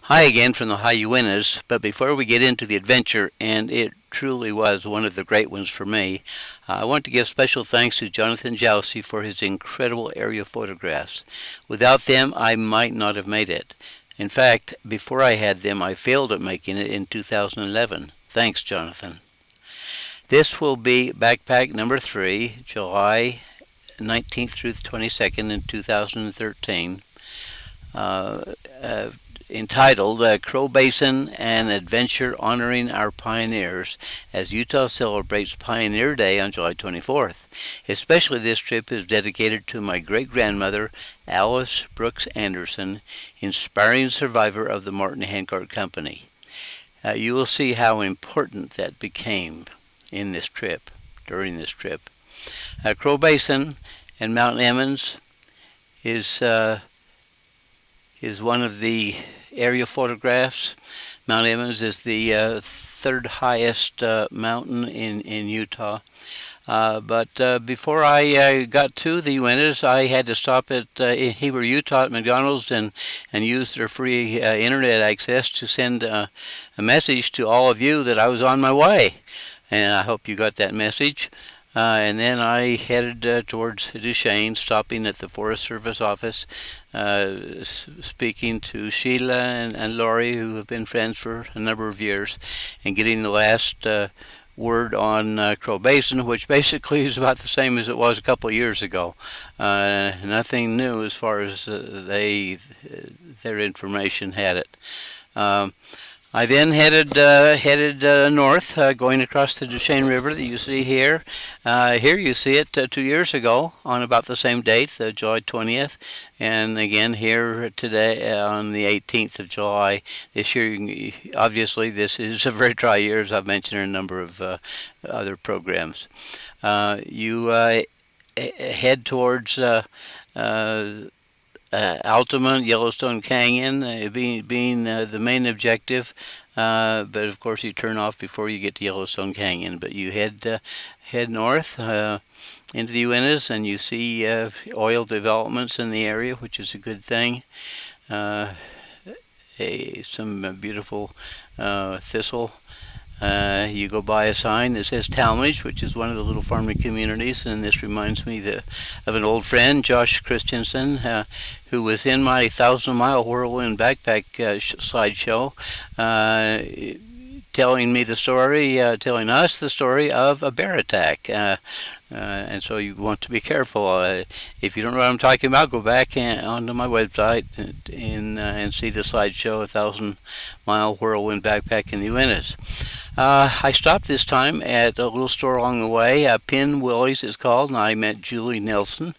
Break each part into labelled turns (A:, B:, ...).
A: Hi again from the Hyenas, but before we get into the adventure, and it truly was one of the great ones for me, I want to give special thanks to Jonathan Jousey for his incredible aerial photographs. Without them, I might not have made it. In fact, before I had them, I failed at making it in 2011. Thanks, Jonathan. This will be backpack number 3, July 19th through the 22nd in 2013. Uh, uh, Entitled Crow Basin An Adventure Honoring Our Pioneers as Utah celebrates Pioneer Day on July 24th. Especially this trip is dedicated to my great-grandmother, Alice Brooks Andersen, inspiring survivor of the Martin Hancock Company. You will see how important that became in this trip, during this trip. Crow Basin and Mount Emmons is one of the aerial photographs. Mount Emmons is the third highest mountain in Utah. But before I got to the Uintas, I had to stop at Heber, Utah at McDonald's and use their free internet access to send a message to all of you that I was on my way. And I hope you got that message. And then I headed towards Duchesne, stopping at the Forest Service office, speaking to Sheila and Laurie, who have been friends for a number of years, and getting the last word on Crow Basin, which basically is about the same as it was a couple of years ago. Nothing new as far as their information had it. I then headed north, going across the Duchesne River that you see here. Here you see it 2 years ago on about the same date, July 20th, and again here today on the 18th of July. This year, obviously, this is a very dry year, as I've mentioned in a number of other programs. You head towards Altamont, Yellowstone Canyon being the main objective, but of course you turn off before you get to Yellowstone Canyon. But you head north into the Uintas, and you see oil developments in the area, which is a good thing. Some beautiful thistle. You go by a sign that says Talmadge, which is one of the little farming communities, and this reminds me of an old friend, Josh Christensen, who was in my 1,000-mile whirlwind backpack slideshow, telling us the story of a bear attack. And so you want to be careful. If you don't know what I'm talking about, go back onto my website and see the slideshow, 1,000-mile whirlwind backpack in the Uintas. I stopped this time at a little store along the way. Pin Willie's is called, and I met Julie Nelson,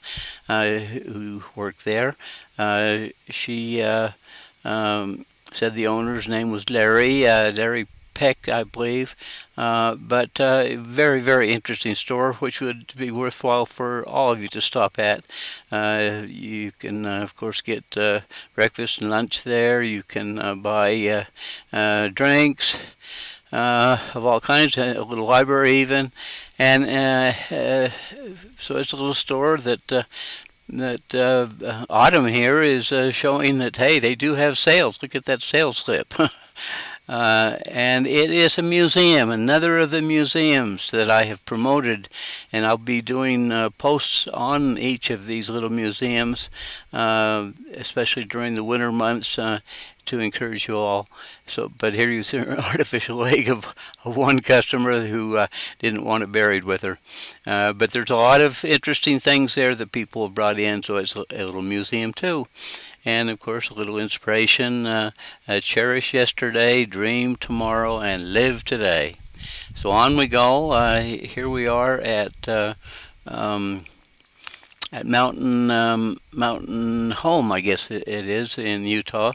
A: who worked there. She said the owner's name was Larry Peck, I believe, but very, very interesting store, which would be worthwhile for all of you to stop at. You can, of course, get breakfast and lunch there. You can buy drinks of all kinds, a little library even, and so it's a little store that Autumn here is showing that, hey, they do have sales. Look at that sales slip. And it is a museum, another of the museums that I have promoted, and I'll be doing posts on each of these little museums, especially during the winter months, to encourage you all. So, but here you see an artificial leg of one customer who didn't want it buried with her. But there's a lot of interesting things there that people have brought in, so it's a little museum too. And of course, a little inspiration: cherish yesterday, dream tomorrow, and live today. So on we go. Here we are at Mountain Home, I guess it is, in Utah,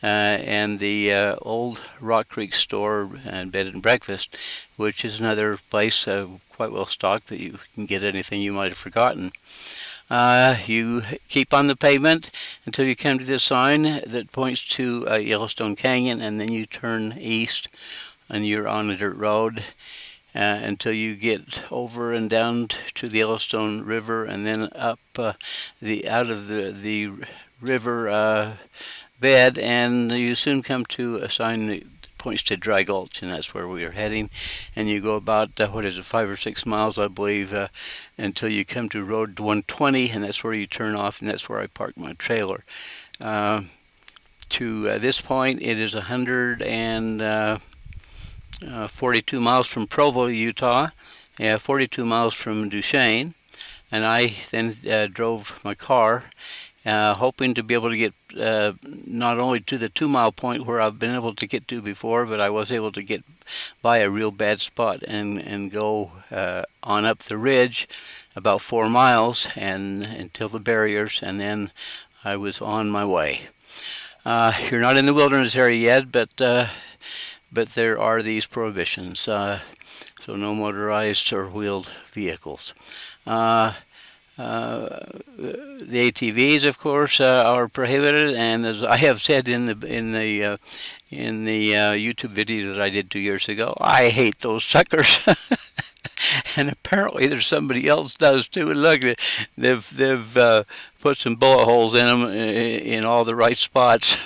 A: and the old Rock Creek store and bed and breakfast, which is another place quite well stocked that you can get anything you might have forgotten. You keep on the pavement until you come to this sign that points to Yellowstone Canyon, and then you turn east and you're on a dirt road until you get over and down to the Yellowstone River, and then up out of the river bed, and you soon come to a sign that points to Dry Gulch, and that's where we are heading. And you go about, 5 or 6 miles, I believe, until you come to Road 120, and that's where you turn off, and that's where I park my trailer. Uh, to this point, it is 142 miles from Provo, Utah, 42 miles from Duchesne, and I then drove my car, hoping to be able to get not only to the 2 mile point where I've been able to get to before, but I was able to get by a real bad spot and go on up the ridge about 4 miles and until the barriers, and then I was on my way. You're not in the wilderness area yet, but there are these prohibitions, so no motorized or wheeled vehicles. The ATVs, of course, are prohibited, and as I have said in the YouTube video that I did 2 years ago, I hate those suckers. And apparently there's somebody else does too. And look, they've put some bullet holes in them in all the right spots.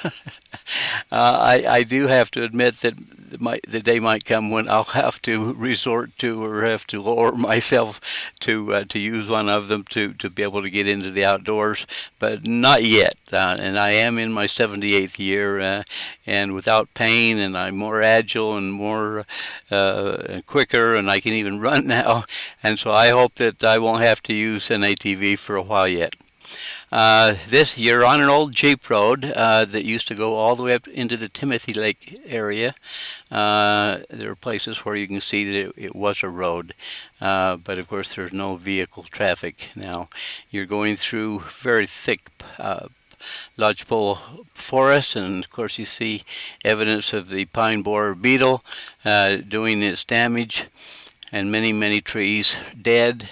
A: I do have to admit that the day might come when I'll have to resort to or have to lower myself to use one of them to be able to get into the outdoors, but not yet. And I am in my 78th year, and without pain, and I'm more agile and more quicker, and I can even run now. And so I hope that I won't have to use an ATV for a while yet. You're on an old Jeep road that used to go all the way up into the Timothy Lake area. There are places where you can see that it was a road, but of course there's no vehicle traffic now. You're going through very thick lodgepole forest, and of course you see evidence of the pine borer beetle doing its damage, and many trees dead.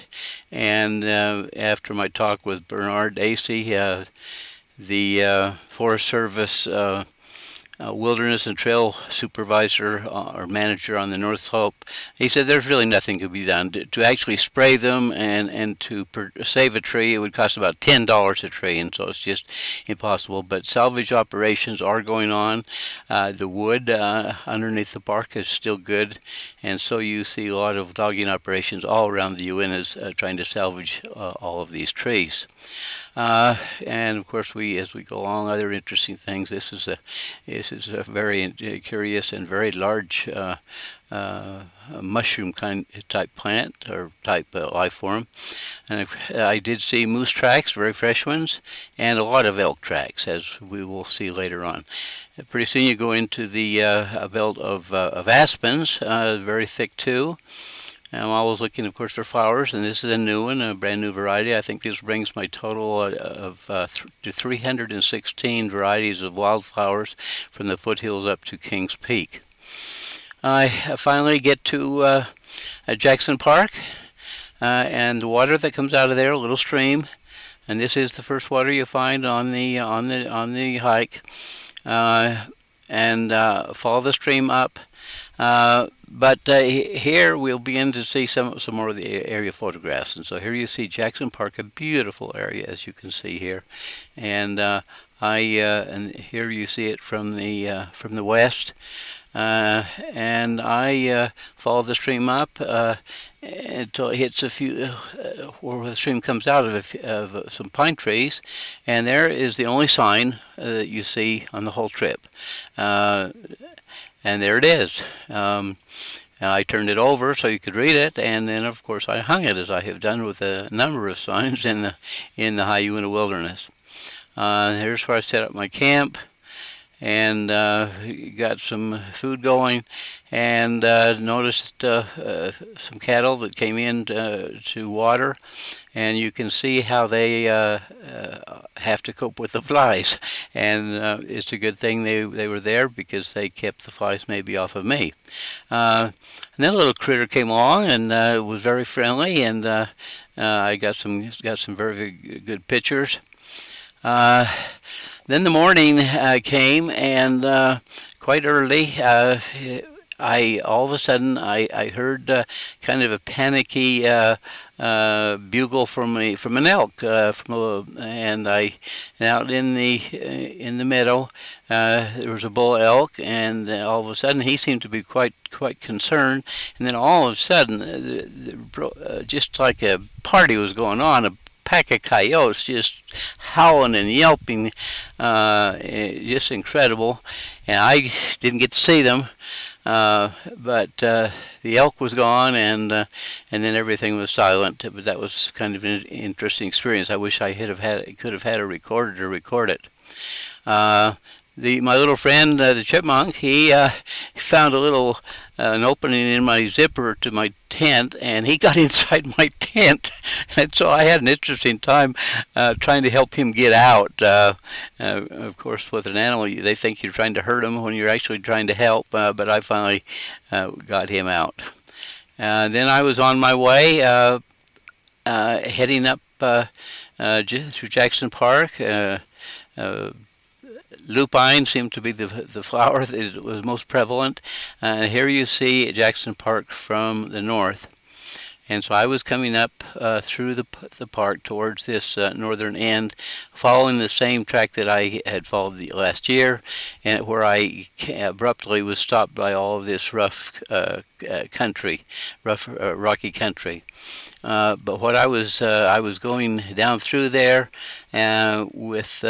A: And after my talk with Bernard Acey, the Forest Service wilderness and trail supervisor or manager on the North Slope, he said there's really nothing to be done. To actually spray them and to save a tree, it would cost about $10 a tree, and so it's just impossible. But salvage operations are going on. The wood underneath the bark is still good, and so you see a lot of logging operations all around the Uintas trying to salvage all of these trees. And of course, as we go along, other interesting things. This is a very curious and very large mushroom type plant or type life form. And I did see moose tracks, very fresh ones, and a lot of elk tracks, as we will see later on. Pretty soon you go into the belt of aspens, very thick too. I'm always looking, of course, for flowers, and this is a new one, a brand new variety. I think this brings my total to 316 varieties of wildflowers from the foothills up to Kings Peak. I finally get to Jackson Park, and the water that comes out of there, a little stream, and this is the first water you find on the hike, and follow the stream up. But here we'll begin to see some more of the area photographs, and so here you see Jackson Park, a beautiful area as you can see here, and and here you see it from the west, and I follow the stream up until it hits a few where the stream comes out of some pine trees, and there is the only sign that you see on the whole trip. And there it is. I turned it over so you could read it, and then of course I hung it, as I have done with a number of signs in the High Uinta Wilderness. Here's where I set up my camp, and got some food going, and noticed some cattle that came in to water, and you can see how they have to cope with the flies, and it's a good thing they were there, because they kept the flies maybe off of me. And then a little critter came along and was very friendly, and I got some very good pictures. Then the morning came, and quite early I all of a sudden I heard kind of a panicky bugle from an elk and out in the meadow there was a bull elk, and all of a sudden he seemed to be quite concerned, and then all of a sudden just like a party was going on. A pack of coyotes just howling and yelping, just incredible. And I didn't get to see them, but the elk was gone, and then everything was silent. But that was kind of an interesting experience. I wish I could have had a recorder to record it. Uh, my little friend, the chipmunk, he found a little an opening in my zipper to my tent, and he got inside my tent, and so I had an interesting time trying to help him get out. Of course, with an animal, they think you're trying to hurt him when you're actually trying to help, but I finally got him out. Then I was on my way, heading up through Jackson Park. Lupine seemed to be the flower that was most prevalent. Here you see Jackson Park from the north. And so I was coming up through the park towards this northern end, following the same track that I had followed the last year, and where I abruptly was stopped by all of this rough country, rocky country. But what I was going down through there with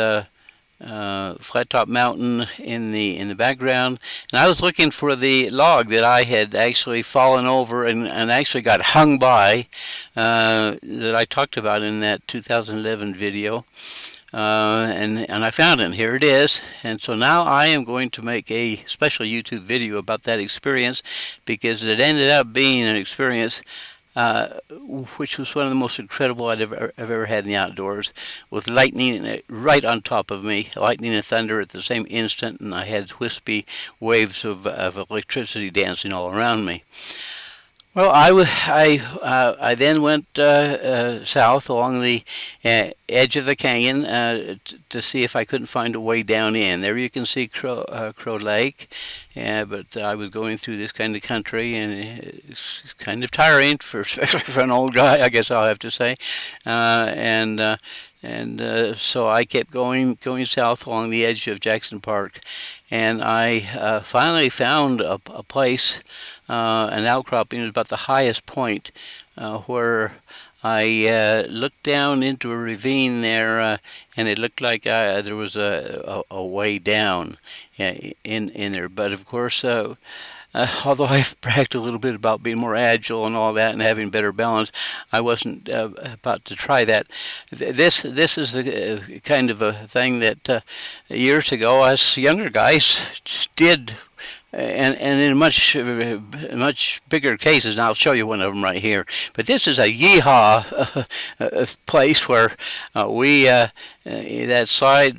A: Flat Top Mountain in the background, and I was looking for the log that I had actually fallen over and actually got hung by, that I talked about in that 2011 video, and I found it. Here it is. And so now I am going to make a special YouTube video about that experience, because it ended up being an experience which was one of the most incredible I've ever had in the outdoors, with lightning right on top of me, lightning and thunder at the same instant, and I had wispy waves of electricity dancing all around me. Well, I then went south along the edge of the canyon to see if I couldn't find a way down in. There you can see Crow Lake, but I was going through this kind of country, and it's kind of tiring, especially for an old guy, I guess I'll have to say. So I kept going south along the edge of Jackson Park, and I finally found a place, an outcropping at about the highest point, where I looked down into a ravine there, and it looked like there was a way down in there. But of course, although I've bragged a little bit about being more agile and all that and having better balance, I wasn't about to try that. This is the kind of a thing that years ago us younger guys just did, and in much bigger cases. And I'll show you one of them right here. But this is a yeehaw place where that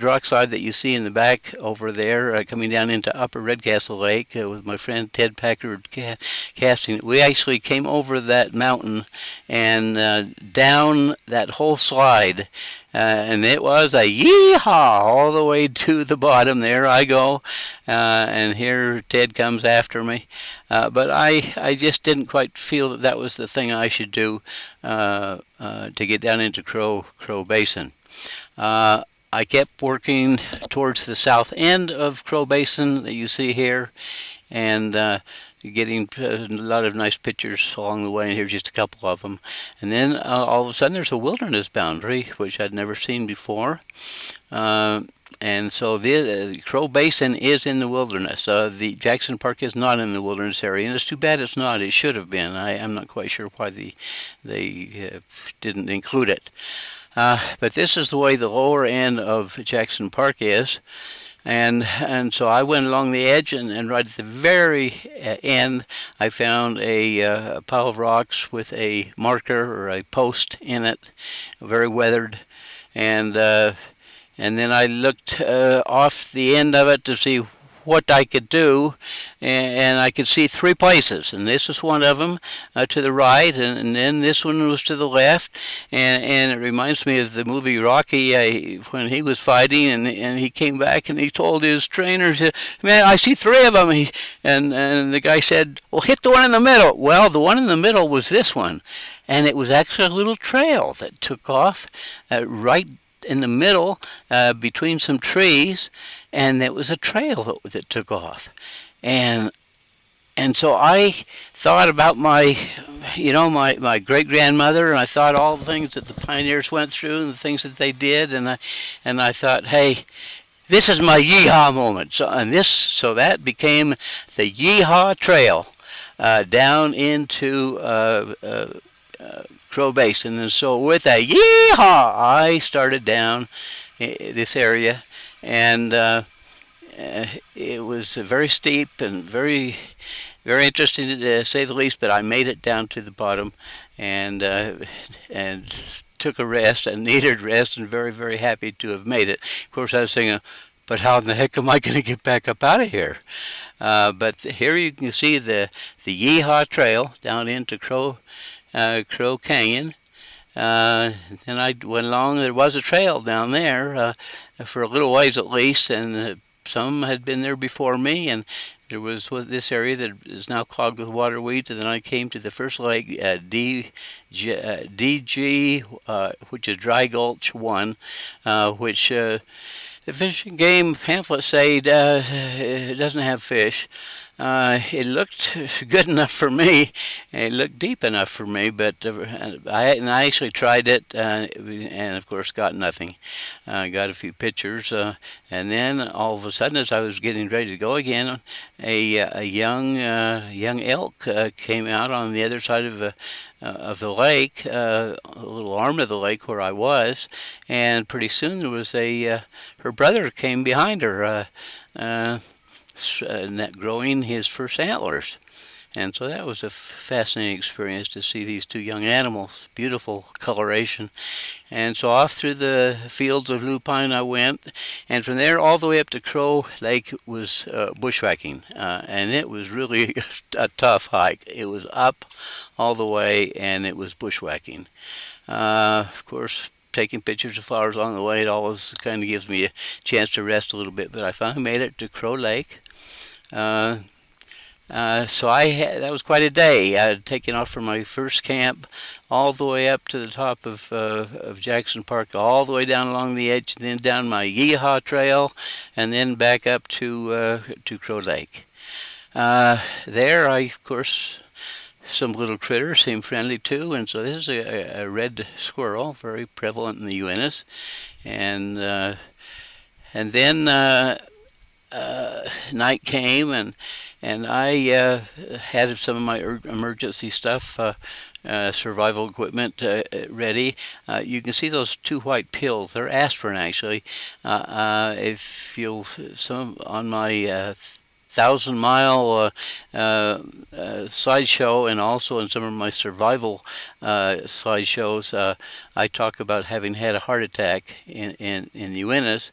A: rock slide that you see in the back over there, coming down into Upper Redcastle Lake, with my friend Ted Packard casting. We actually came over that mountain and down that whole slide. And it was a yeehaw all the way to the bottom. There I go, and here Ted comes after me. But I just didn't quite feel that was the thing I should do to get down into Crow Basin. I kept working towards the south end of Crow Basin that you see here, and getting a lot of nice pictures along the way, and here's just a couple of them. And then all of a sudden there's a wilderness boundary, which I'd never seen before. And so the Crow Basin is in the wilderness. The Jackson Park is not in the wilderness area, and it's too bad it's not. It should have been. I'm not quite sure why they didn't include it. But this is the way the lower end of Jackson Park is. And so I went along the edge, and right at the very end, I found a pile of rocks with a marker or a post in it, very weathered, and then I looked off the end of it to see what I could do, and I could see three places, and this was one of them to the right, and then this one was to the left, and it reminds me of the movie Rocky when he was fighting, and he came back and he told his trainer, "Man, I see three of them," and the guy said, "Well, hit the one in the middle." Well, the one in the middle was this one, and it was actually a little trail that took off right in the middle between some trees, and it was a trail that took off, and so I thought about my great grandmother, and I thought all the things that the pioneers went through and the things that they did, and I thought, hey, this is my yeehaw moment. So that became the Yeehaw Trail down into Crow Basin, and so with a yeehaw, I started down this area, and it was very steep and very, very interesting to say the least. But I made it down to the bottom, and took a rest, a needed rest, and very, very happy to have made it. Of course, I was thinking, but how in the heck am I going to get back up out of here? But here you can see the Yeehaw Trail down into Crow Canyon. Then I went along. There was a trail down there for a little ways at least, and some had been there before me. And there was this area that is now clogged with water weeds. And then I came to the first lake, DG, which is Dry Gulch 1, which the fishing game pamphlets say it doesn't have fish. It looked good enough for me. It looked deep enough for me, but I actually tried it, and of course got nothing. Got a few pictures, and then all of a sudden, as I was getting ready to go again, a young elk came out on the other side of the lake, a little arm of the lake where I was, and pretty soon there was her brother came behind her. Growing his first antlers. And so that was a fascinating experience to see these two young animals, beautiful coloration. And so off through the fields of lupine I went, and from there all the way up to Crow Lake was bushwhacking. And it was really a tough hike. It was up all the way, and it was bushwhacking. Of course, taking pictures of flowers along the way, it always kind of gives me a chance to rest a little bit. But I finally made it to Crow Lake. So that was quite a day. I had taken off from my first camp all the way up to the top of Jackson Park, all the way down along the edge, and then down my Yeehaw Trail, and then back up to Crow Lake. There, of course, some little critters seemed friendly too, and so this is a red squirrel, very prevalent in the Uintas, and then night came, and I had some of my emergency stuff, survival equipment ready. You can see those two white pills. They're aspirin, actually. If you'll some on my 1,000-mile slideshow, and also in some of my survival slideshows, I talk about having had a heart attack in the Uintas,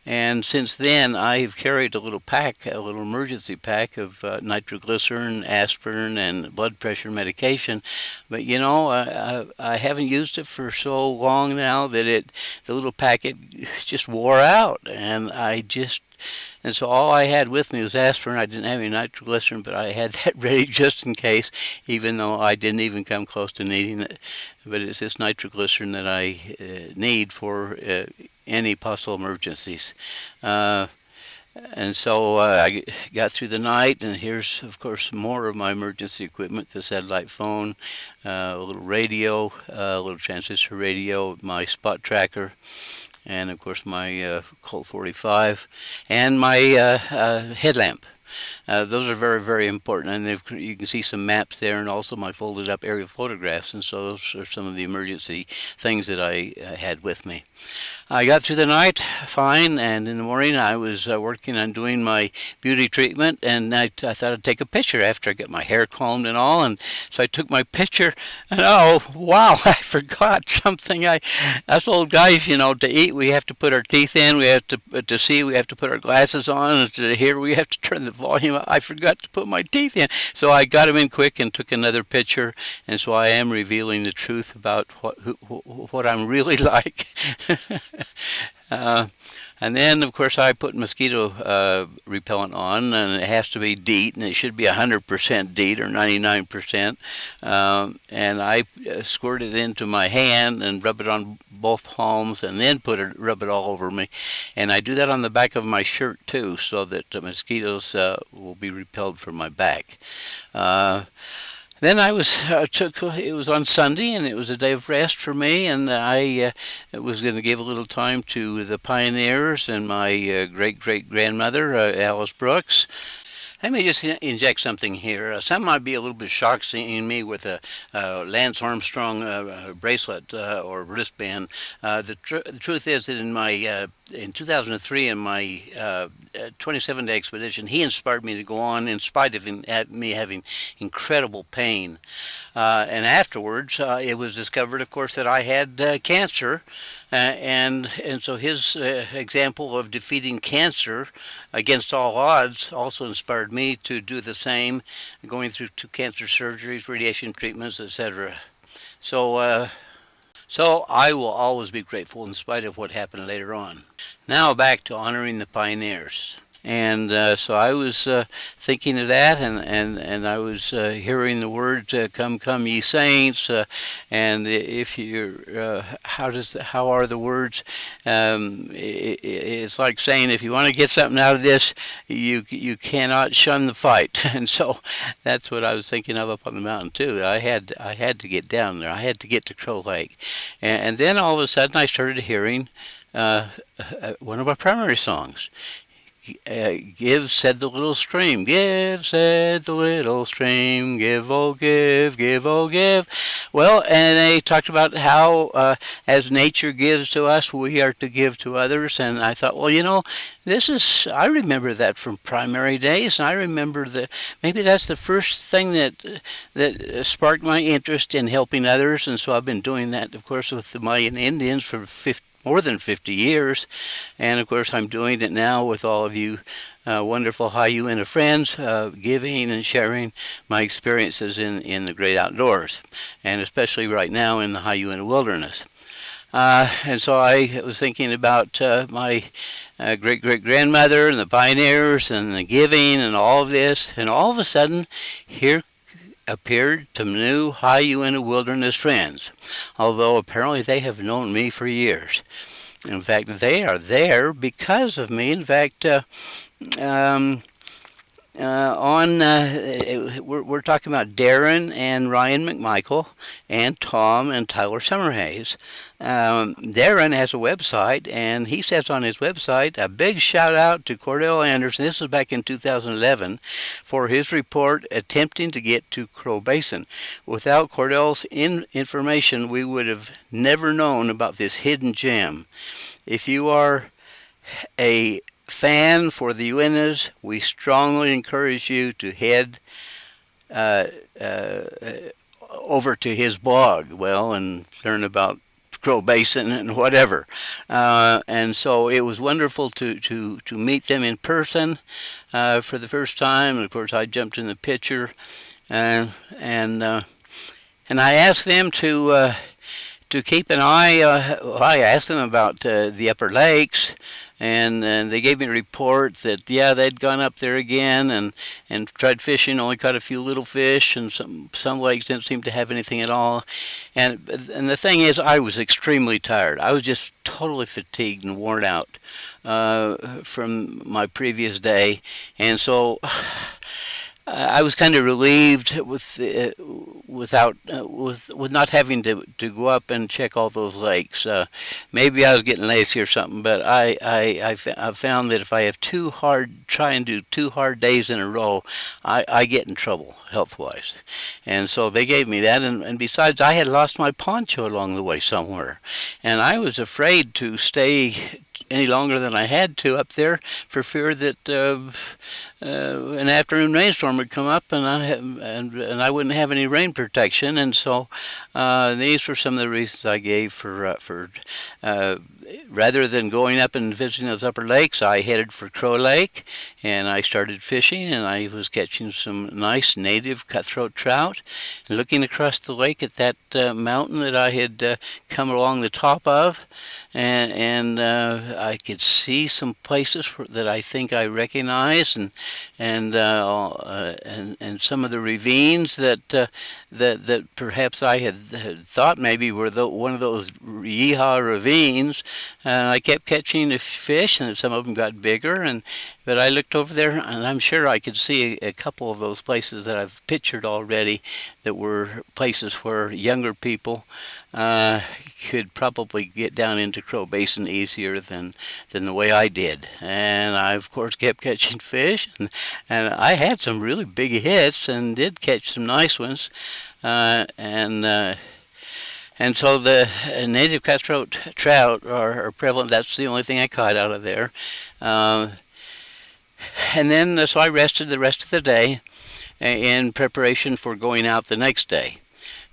A: and since then I've carried a little emergency pack of nitroglycerin, aspirin, and blood pressure medication. But I haven't used it for so long now that the little packet just wore out, and so all I had with me was aspirin. I didn't have any nitroglycerin, but I had that ready just in case, even though I didn't even come close to needing it. But it's this nitroglycerin that I need for any possible emergencies. And so I got through the night, and here's, of course, more of my emergency equipment: the satellite phone, a little radio, a little transistor radio, my spot tracker, and of course my Colt 45, and my headlamp. Those are very, very important, and you can see some maps there, and also my folded up aerial photographs, and so those are some of the emergency things that I had with me. I got through the night fine, and in the morning I was working on doing my beauty treatment, and I thought I'd take a picture after I got my hair combed and all, and so I took my picture, and oh wow, I forgot something. Us old guys, to eat we have to put our teeth in, we have to see we have to put our glasses on, and to hear we have to turn the volume up. I forgot to put my teeth in, so I got them in quick and took another picture, and so I am revealing the truth about what I'm really like. And then, of course, I put mosquito repellent on, and it has to be DEET, and it should be 100% DEET or 99%. And I squirt it into my hand and rub it on both palms, and then rub it all over me. And I do that on the back of my shirt too, so that the mosquitoes will be repelled from my back. Then it was on Sunday, and it was a day of rest for me, and I was going to give a little time to the pioneers and my great-great-grandmother, Alice Brooks. Let me just inject something here. Some might be a little bit shocked seeing me with a Lance Armstrong bracelet or wristband. The truth is that in 2003, in my 27-day expedition, he inspired me to go on in spite of me having incredible pain. And afterwards, it was discovered, of course, that I had cancer. And so his example of defeating cancer against all odds also inspired me to do the same, going through 2 cancer surgeries, radiation treatments, etc. So I will always be grateful in spite of what happened later on. Now back to honoring the pioneers. And so I was thinking of that, and I was hearing the words, "Come, come, ye saints." And if you're, how are the words? It's like saying, if you want to get something out of this, you cannot shun the fight. And so that's what I was thinking of up on the mountain too. I had to get down there. I had to get to Crow Lake, and then all of a sudden I started hearing one of our primary songs. Give, said the little stream. Give, said the little stream. Give, oh give, give, oh give. Well, and they talked about how as nature gives to us, we are to give to others. And I thought, well, I remember that from primary days, and I remember that maybe that's the first thing that sparked my interest in helping others. And so I've been doing that, of course, with the Mayan Indians for more than 50 years, and of course I'm doing it now with all of you wonderful Hayuina friends, giving and sharing my experiences in the great outdoors, and especially right now in the Hayuina wilderness. And so I was thinking about my great-great-grandmother and the pioneers and the giving and all of this, and all of a sudden here appeared some new Hayuina wilderness friends, although apparently they have known me for years. In fact, they are there because of me. In fact, we're talking about Darren and Ryan McMichael and Tom and Tyler Summerhays. Darren has a website, and he says on his website, a big shout out to Cordell Andersen, this was back in 2011, for his report attempting to get to Crow Basin. Without Cordell's information, we would have never known about this hidden gem. If you are a fan for the Uinas, we strongly encourage you to head over to his blog, and learn about Crow Basin and whatever. And so it was wonderful to meet them in person for the first time. And of course, I jumped in the picture, and I asked them to keep an eye. I asked them about the Upper Lakes, and they gave me a report that they'd gone up there again and tried fishing, only caught a few little fish, and some lakes didn't seem to have anything at all. And the thing is, I was extremely tired. I was just totally fatigued and worn out from my previous day, and so I was kind of relieved with not having to go up and check all those lakes. Maybe I was getting lazy or something, but I found that if I have try and do 2 hard days in a row, I get in trouble health wise, and so they gave me that. And besides, I had lost my poncho along the way somewhere, and I was afraid to stay any longer than I had to up there for fear that an afternoon rainstorm would come up and I wouldn't have any rain protection. And so these were some of the reasons I gave for rather than going up and visiting those upper lakes, I headed for Crow Lake and I started fishing, and I was catching some nice native cutthroat trout. And looking across the lake at that mountain that I had come along the top of, and I could see some places that I think I recognize, and some of the ravines that perhaps I had thought maybe were one of those yeehaw ravines. And I kept catching the fish, and some of them got bigger. But I looked over there, and I'm sure I could see a couple of those places that I've pictured already, that were places where younger people could probably get down into Crow Basin easier than the way I did. And I, of course, kept catching fish, and I had some really big hits and did catch some nice ones. And so the native cutthroat trout are prevalent. That's the only thing I caught out of there. And then, so I rested the rest of the day in preparation for going out the next day.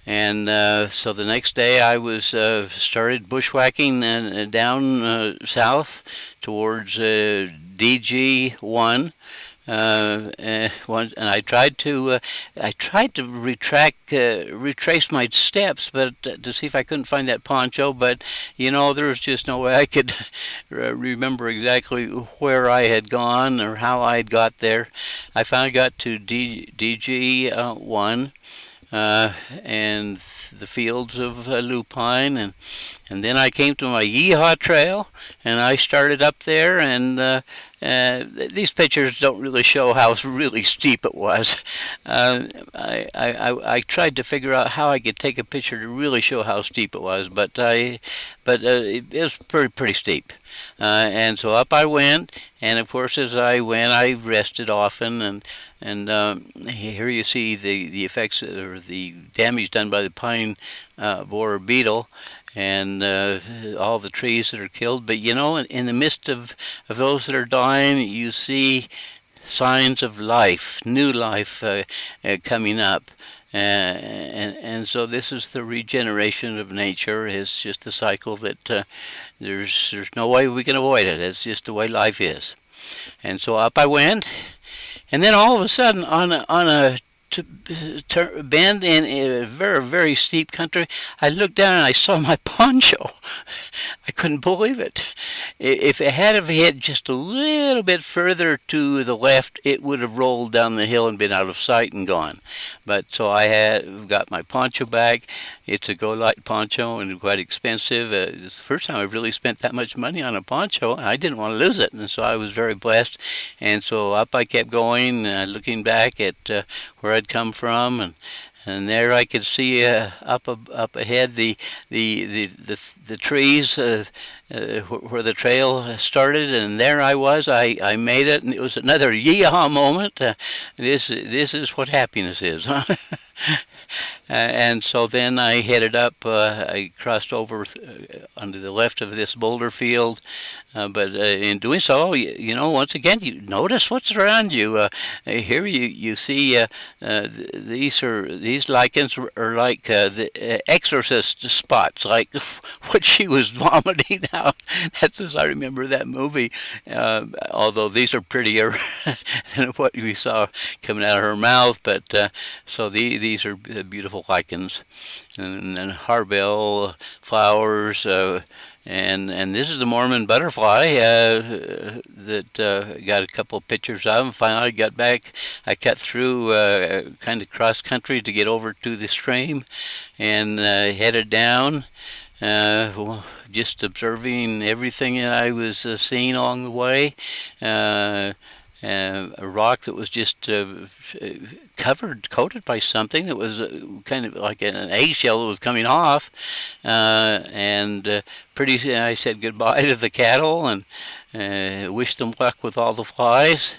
A: And so the next day I was started bushwhacking down south towards DG1. And I tried to retrace my steps, but to see if I couldn't find that poncho. But there was just no way I could remember exactly where I had gone or how I had got there. I finally got to DG1. And the fields of lupine, and then I came to my Yeehaw Trail, and I started up there, and these pictures don't really show how really steep it was. I tried to figure out how I could take a picture to really show how steep it was, but it was pretty steep. And so up I went, and of course as I went I rested often, and here you see the effects or the damage done by the pine borer beetle, and all the trees that are killed. But in the midst of those that are dying, you see signs of life, new life coming up. And so this is the regeneration of nature. It's just a cycle that there's no way we can avoid it. It's just the way life is. And so up I went, and then all of a sudden on a bend in a very, very steep country, I looked down and I saw my poncho. I couldn't believe it. If it had hit just a little bit further to the left, it would have rolled down the hill and been out of sight and gone. But so I had got my poncho back. It's a Go Light poncho and quite expensive. It's the first time I've really spent that much money on a poncho. I didn't want to lose it, and so I was very blessed. And so up I kept going, looking back at where I'd come from, and there I could see up ahead the trees where the trail started, and there I was. I made it, and it was another yeehaw moment. This is what happiness is. And so then I headed up. I crossed over onto the left of this boulder field, but in doing so, once again, you notice what's around you. Here you see these lichens are like the exorcist spots, like what she was vomiting out. That's as I remember that movie. Although these are prettier than what we saw coming out of her mouth, but so these are beautiful lichens, and then harbel flowers, and this is the Mormon butterfly that got a couple of pictures of. Finally, I got back. I cut through kind of cross country to get over to the stream, and headed down. Just observing everything that I was seeing along the way. a rock that was just coated by something that was kind of like an eggshell that was coming off. And pretty soon I said goodbye to the cattle and wished them luck with all the flies.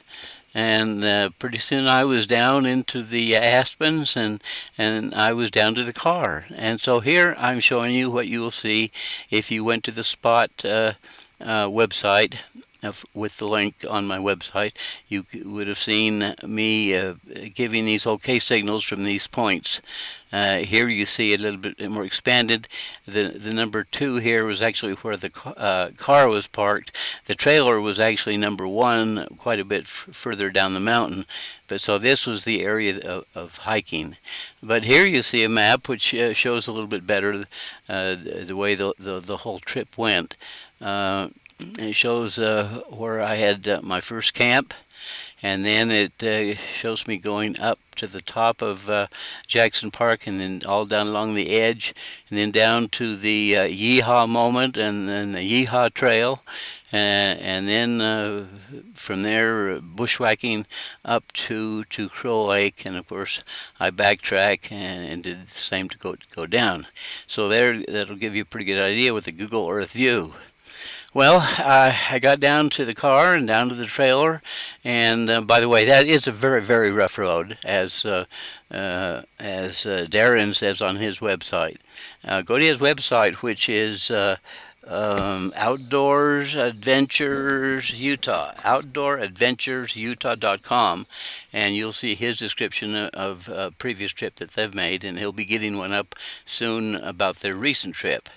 A: And pretty soon I was down into the aspens, and I was down to the car. And so here I'm showing you what you will see if you went to the spot website. With the link on my website, you would have seen me giving these OK signals from these points. Here you see a little bit more expanded. The number 2 here was actually where the car was parked. The trailer was actually number 1, quite a bit further down the mountain. But so this was the area of hiking. But here you see a map which shows a little bit better the way the whole trip went. It shows where I had my first camp, and then it shows me going up to the top of Jackson Park, and then all down along the edge, and then down to the Yeehaw moment, and then the Yeehaw Trail, and then from there bushwhacking up to Crow Lake, and of course I backtrack and did the same to go down. So there, that'll give you a pretty good idea with the Google Earth view. Well, I got down to the car and down to the trailer, and by the way, that is a very, very rough road, as Darren says on his website. Go to his website, which is Outdoors Adventures Utah, OutdoorAdventuresUtah.com, and you'll see his description of a previous trip that they've made, and he'll be getting one up soon about their recent trip.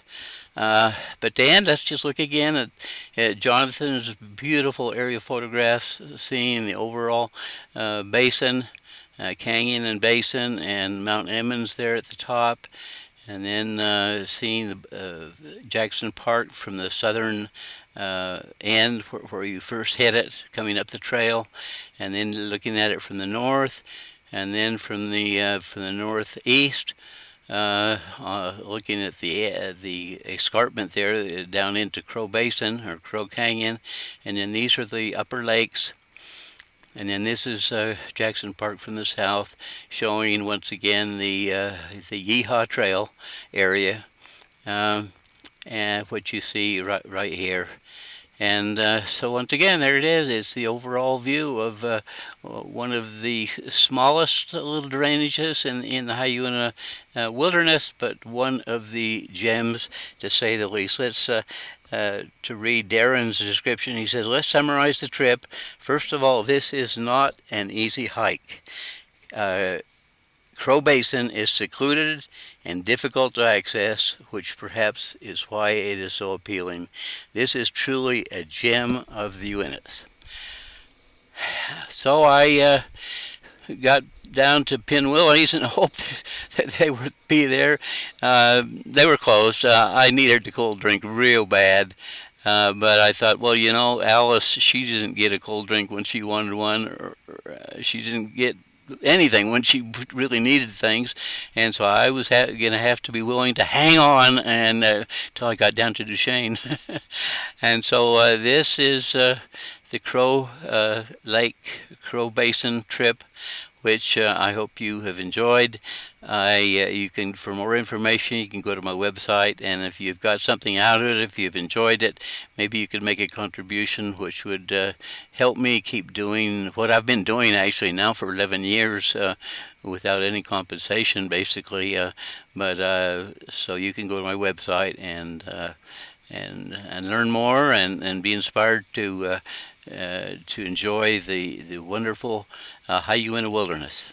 A: But Dan, let's just look again at Jonathan's beautiful aerial photographs, seeing the overall basin, canyon and basin, and Mount Emmons there at the top, and then seeing the Jackson Park from the southern end where you first hit it, coming up the trail, and then looking at it from the north, and then from the northeast. Looking at the escarpment there down into Crow Basin or Crow Canyon, and then these are the upper lakes, and then this is Jackson Park from the south, showing once again the Yeehaw Trail area, and what you see right here. And so once again, there it is. It's the overall view of one of the smallest little drainages in the Hyuna wilderness, but one of the gems, to say the least. Let's to read Darren's description. He says, let's summarize the trip. First of all, this is not an easy hike. Crow Basin is secluded and difficult to access, which perhaps is why it is so appealing. This is truly a gem of the Uintas. So I got down to Pinwillies and hoped that they would be there. They were closed. I needed a cold drink real bad. But I thought, well, you know, Alice, she didn't get a cold drink when she wanted one, or she didn't get anything when she really needed things, and so I was going to have to be willing to hang on and till I got down to Duchesne. And so this is the Crow Lake, Crow Basin trip, which I hope you have enjoyed. You can, for more information, you can go to my website, and if you've got something out of it, if you've enjoyed it, maybe you could make a contribution, which would help me keep doing what I've been doing actually now for 11 years without any compensation, basically. So you can go to my website and learn more and be inspired to enjoy the wonderful Hyuna wilderness.